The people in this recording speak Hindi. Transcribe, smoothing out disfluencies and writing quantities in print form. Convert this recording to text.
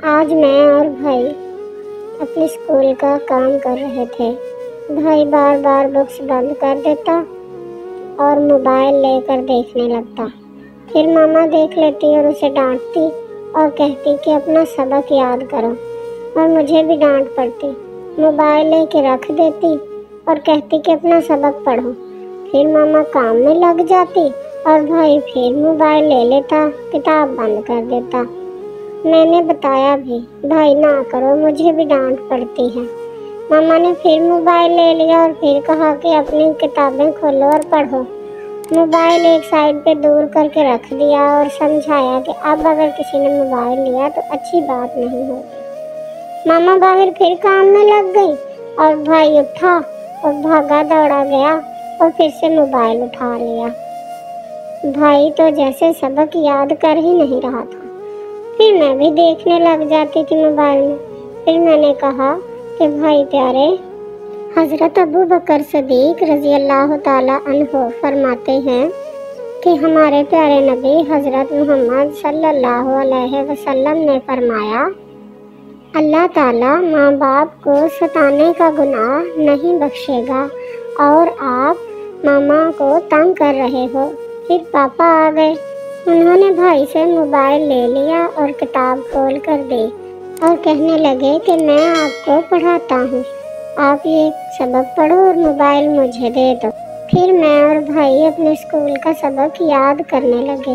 आज मैं और भाई अपने स्कूल का काम कर रहे थे। भाई बार बार बुक्स बंद कर देता और मोबाइल लेकर देखने लगता। फिर मामा देख लेती और उसे डांटती और कहती कि अपना सबक याद करो, और मुझे भी डांट पड़ती। मोबाइल लेके रख देती और कहती कि अपना सबक पढ़ो। फिर मामा काम में लग जाती और भाई फिर मोबाइल ले लेता, किताब बंद कर देता। मैंने बताया भी, भाई ना करो, मुझे भी डांट पड़ती है। मामा ने फिर मोबाइल ले लिया और फिर कहा कि अपनी किताबें खोलो और पढ़ो। मोबाइल एक साइड पे दूर करके रख दिया और समझाया कि अब अगर किसी ने मोबाइल लिया तो अच्छी बात नहीं होगी। मामा बाहर फिर काम में लग गई और भाई उठा और भागा दौड़ा गया और फिर से मोबाइल उठा लिया। भाई तो जैसे सबक याद कर ही नहीं रहा था। फिर मैं भी देखने लग जाती थी मोबाइल में। फिर मैंने कहा कि भाई प्यारे, हज़रत अबू बकर सदीक रज़ी अल्लाह ताला अन्हो फरमाते हैं कि हमारे प्यारे नबी हज़रत मोहम्मद सल्लल्लाहु अलैहि वसल्लम ने फरमाया, अल्लाह ताला माँ बाप को सताने का गुनाह नहीं बख्शेगा और आप मामा को तंग कर रहे हो। फिर पापा आ गए। उन्होंने भाई से मोबाइल ले लिया और किताब खोल कर दी और कहने लगे कि मैं आपको पढ़ाता हूँ, आप ये सबक पढ़ो और मोबाइल मुझे दे दो। फिर मैं और भाई अपने स्कूल का सबक याद करने लगे।